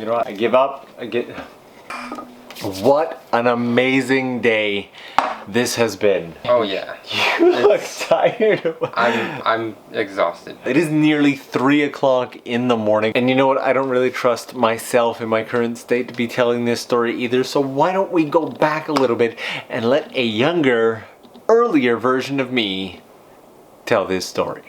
know what? I give up. What an amazing day this has been. Oh yeah. You look tired. I'm exhausted. It is nearly 3 o'clock in the morning. And you know what? I don't really trust myself in my current state to be telling this story either. So why don't we go back a little bit and let a younger, earlier version of me tell this story.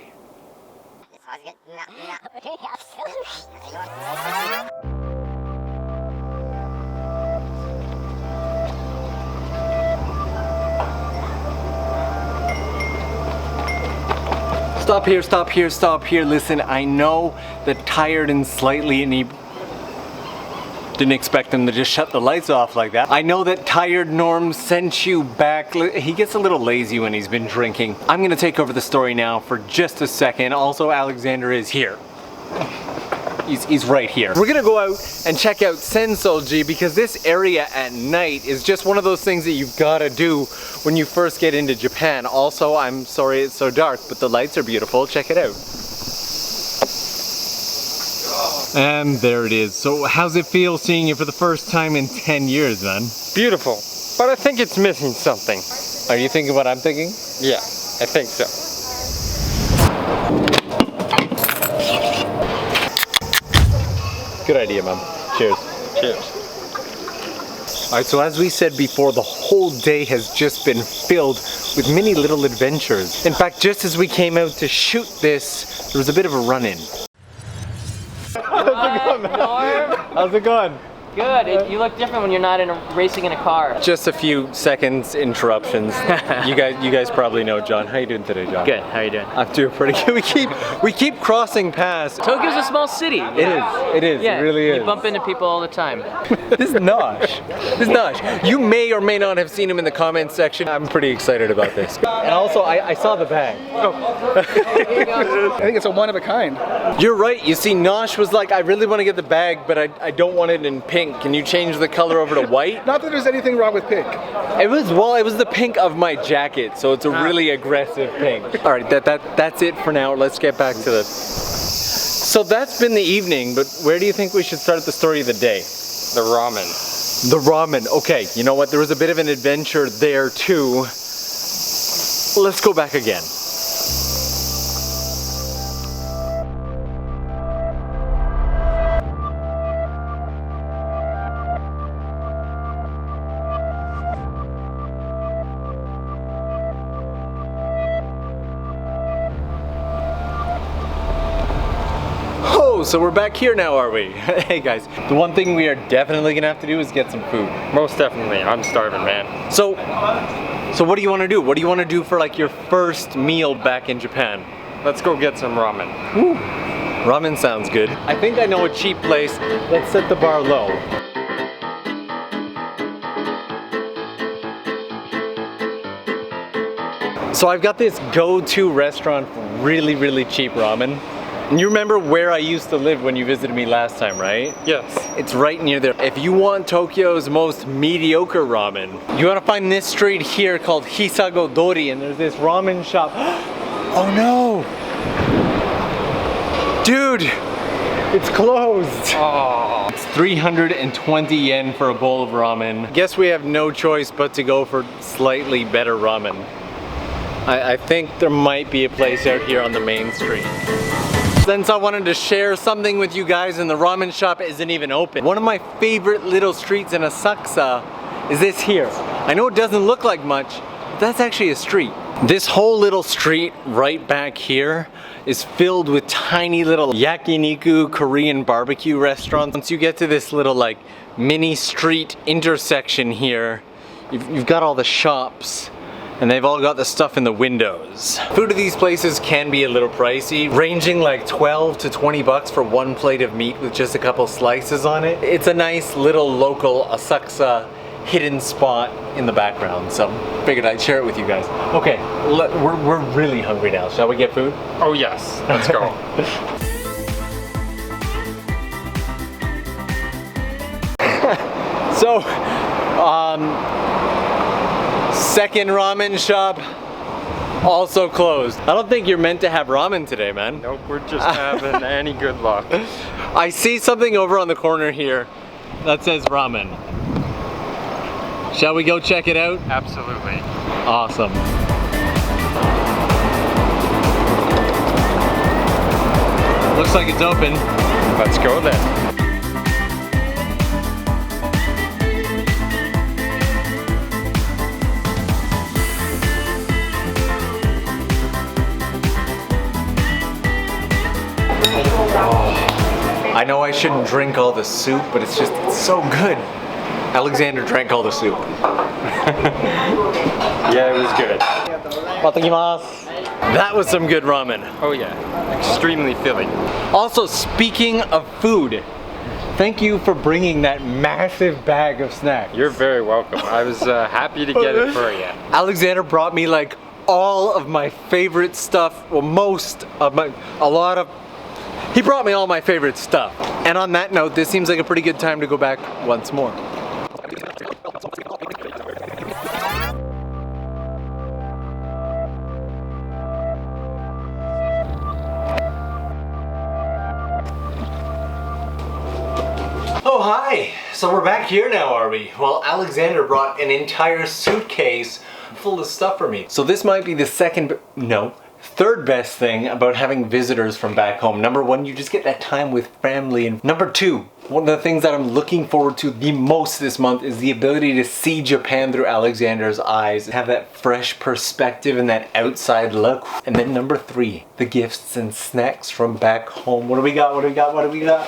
Stop here, stop here, stop here. Listen, I know that tired and slightly didn't expect him to just shut the lights off like that. I know that tired Norm sent you back. He gets a little lazy when he's been drinking. I'm gonna take over the story now for just a second. Also, Alexander is here. He's right here. We're gonna go out and check out Senso-ji because this area at night is just one of those things that you've gotta do when you first get into Japan. Also, I'm sorry it's so dark, but the lights are beautiful. Check it out. And there it is. So how's it feel seeing you for the first time in 10 years, man? Beautiful, but I think it's missing something. Are you thinking what I'm thinking? Yeah, I think so. Good idea, man. Cheers. Cheers. Alright, so as we said before, the whole day has just been filled with many little adventures. In fact, just as we came out to shoot this, there was a bit of a run-in. How's it going, man? Norm? How's it going? Good. You look different when you're not racing in a car. Just a few seconds interruptions. you guys probably know John. How you doing today, John? Good. How are you doing? I'm doing pretty good. We keep crossing paths. Tokyo's a small city. It is. Yeah, it really is. You bump into people all the time. This is Nosh. This is Nosh. You may or may not have seen him in the comments section. I'm pretty excited about this. And also, I saw the bag. Oh. I think it's a one of a kind. You're right. You see, Nosh was like, I really want to get the bag, but I don't want it in pink. Can you change the color over to white? Not that there's anything wrong with pink. It was the pink of my jacket, so it's a really aggressive pink. All right, that's it for now. Let's get back to the. So that's been the evening, but where do you think we should start the story of the day? The ramen. The ramen. Okay, you know what? There was a bit of an adventure there too. Let's go back again. So we're back here now, are we? Hey guys, the one thing we are definitely gonna have to do is get some food. Most definitely. I'm starving, man. So what do you want to do? What do you want to do for like your first meal back in Japan? Let's go get some ramen. Woo. Ramen sounds good. I think I know a cheap place. Let's set the bar low. So I've got this go-to restaurant for really, really cheap ramen. And you remember where I used to live when you visited me last time, right? Yes. It's right near there. If you want Tokyo's most mediocre ramen, you want to find this street here called Hisago-dori, and there's this ramen shop. Oh no! Dude! It's closed! Oh. It's 320 yen for a bowl of ramen. Guess we have no choice but to go for slightly better ramen. I think there might be a place out here on the main street. Since I wanted to share something with you guys and the ramen shop isn't even open. One of my favorite little streets in Asakusa is this here. I know it doesn't look like much, but that's actually a street. This whole little street right back here is filled with tiny little yakiniku Korean barbecue restaurants. Once you get to this little like mini street intersection here, you've got all the shops. And they've all got the stuff in the windows. Food at these places can be a little pricey, ranging like 12 to 20 bucks for one plate of meat with just a couple slices on it. It's a nice little local Asakusa hidden spot in the background, so figured I'd share it with you guys. Okay, we're really hungry now. Shall we get food? Oh yes, let's go. So, second ramen shop, also closed. I don't think you're meant to have ramen today, man. Nope, we're just having any good luck. I see something over on the corner here that says ramen. Shall we go check it out? Absolutely. Awesome. Looks like it's open. Let's go then. I know I shouldn't drink all the soup, but it's so good. Alexander drank all the soup. Yeah, it was good. That was some good ramen. Oh yeah, extremely filling. Also, speaking of food, thank you for bringing that massive bag of snacks. You're very welcome. I was happy to get it for you. Alexander brought me like all of my favorite stuff, well, he brought me all my favorite stuff. And on that note, this seems like a pretty good time to go back once more. Oh, hi! So we're back here now, are we? Well, Alexander brought an entire suitcase full of stuff for me. So this might be the third best thing about having visitors from back home. Number one, you just get that time with family. And number two, one of the things that I'm looking forward to the most this month is the ability to see Japan through Alexander's eyes, have that fresh perspective and that outside look. And then number three, the gifts and snacks from back home. What do we got? What do we got? What do we got?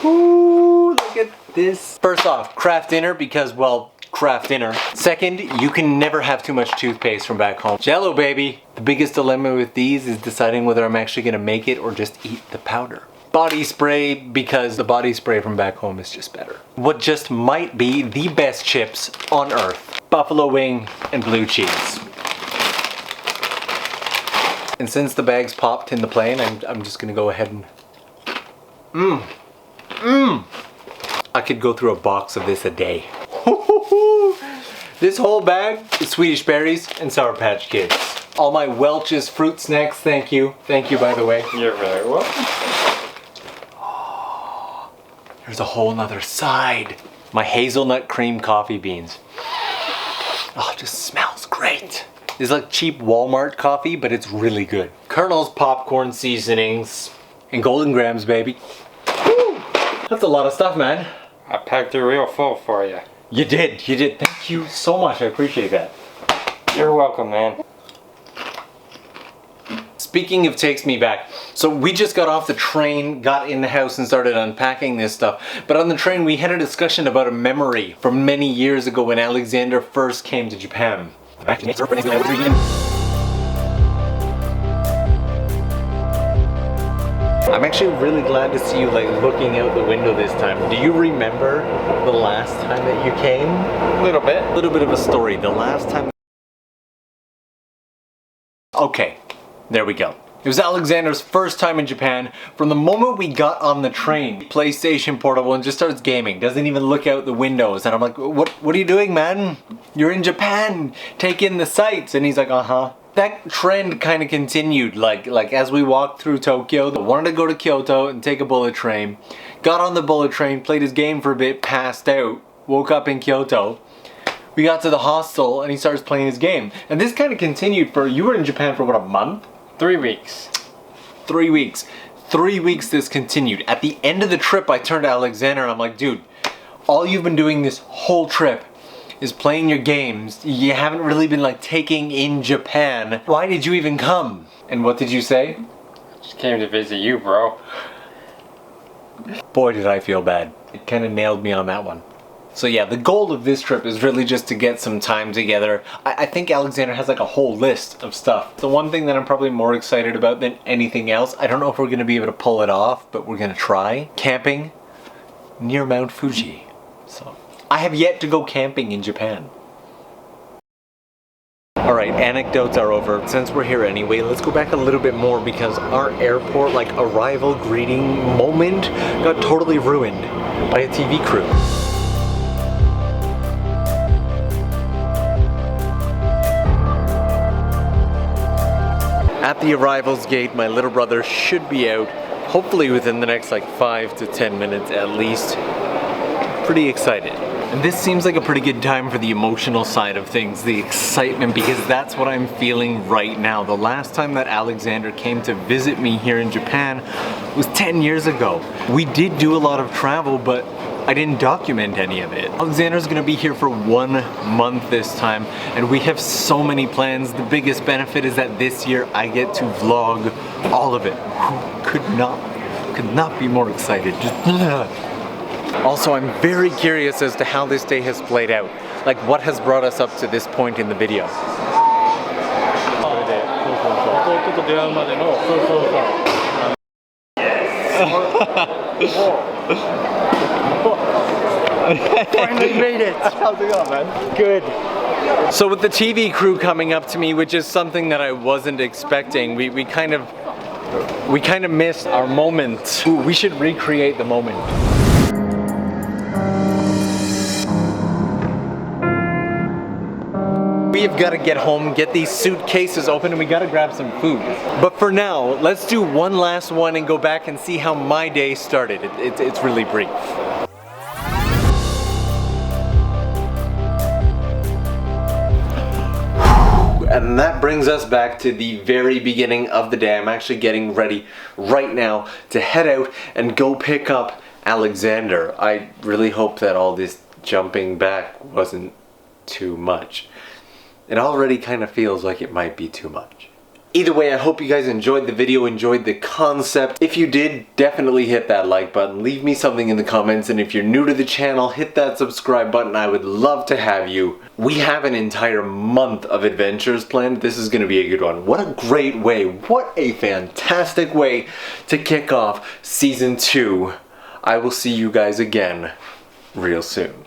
Ooh, look at this. First off, craft dinner because, well, craft dinner. Second, you can never have too much toothpaste from back home. Jello, baby. The biggest dilemma with these is deciding whether I'm actually gonna make it or just eat the powder. Body spray, because the body spray from back home is just better. What just might be the best chips on earth. Buffalo wing and blue cheese. And since the bags popped in the plane, I'm just gonna go ahead and I could go through a box of this a day. This whole bag is Swedish berries and Sour Patch Kids. All my Welch's fruit snacks, thank you. Thank you, by the way. You're very welcome. Oh, there's a whole nother side. My hazelnut cream coffee beans. Oh, it just smells great. It's like cheap Walmart coffee, but it's really good. Colonel's popcorn seasonings and Golden Grams, baby. Woo! That's a lot of stuff, man. I packed it real full for you. You did. Thank you so much. I appreciate that. You're welcome, man. Speaking of takes me back, so we just got off the train, got in the house and started unpacking this stuff. But on the train we had a discussion about a memory from many years ago when Alexander first came to Japan. I'm actually really glad to see you like looking out the window this time. Do you remember the last time that you came? A little bit. A little bit of a story. The last time... Okay, there we go. It was Alexander's first time in Japan. From the moment we got on the train, PlayStation Portable, and just starts gaming. Doesn't even look out the windows. And I'm like, what are you doing, man? You're in Japan. Take in the sights. And he's like, uh-huh. That trend kind of continued, like as we walked through Tokyo. I wanted to go to Kyoto and take a bullet train. Got on the bullet train, played his game for a bit, passed out, woke up in Kyoto. We got to the hostel and he starts playing his game. And this kind of continued for, you were in Japan for what, a month? 3 weeks. 3 weeks. 3 weeks this continued. At the end of the trip, I turned to Alexander and I'm like, dude, all you've been doing this whole trip is playing your games. You haven't really been like taking in Japan. Why did you even come? And what did you say? Just came to visit you, bro. Boy, did I feel bad. It kind of nailed me on that one. So yeah, the goal of this trip is really just to get some time together. I think Alexander has like a whole list of stuff. The one thing that I'm probably more excited about than anything else, I don't know if we're gonna be able to pull it off, but we're gonna try. Camping near Mount Fuji. So I have yet to go camping in Japan. Alright, anecdotes are over. Since we're here anyway, let's go back a little bit more because our airport, like arrival greeting moment, got totally ruined by a TV crew. At the arrivals gate, my little brother should be out hopefully within the next like 5 to 10 minutes at least. Pretty excited. And this seems like a pretty good time for the emotional side of things, the excitement, because that's what I'm feeling right now. The last time that Alexander came to visit me here in Japan was 10 years ago. We did do a lot of travel, but I didn't document any of it. Alexander's gonna be here for 1 month this time, and we have so many plans. The biggest benefit is that this year I get to vlog all of it. Could not be more excited. Also, I'm very curious as to how this day has played out. Like, what has brought us up to this point in the video. Finally made it. How's it going, man? Good. So with the TV crew coming up to me, which is something that I wasn't expecting, we kind of missed our moment. Ooh, we should recreate the moment. We have got to get home, get these suitcases open, and we got to grab some food. But for now, let's do one last one and go back and see how my day started. It's really brief. And that brings us back to the very beginning of the day. I'm actually getting ready right now to head out and go pick up Alexander. I really hope that all this jumping back wasn't too much. It already kind of feels like it might be too much. Either way, I hope you guys enjoyed the video, enjoyed the concept. If you did, definitely hit that like button. Leave me something in the comments, and if you're new to the channel, hit that subscribe button. I would love to have you. We have an entire month of adventures planned. This is gonna be a good one. What a great way, what a fantastic way to kick off season 2. I will see you guys again real soon.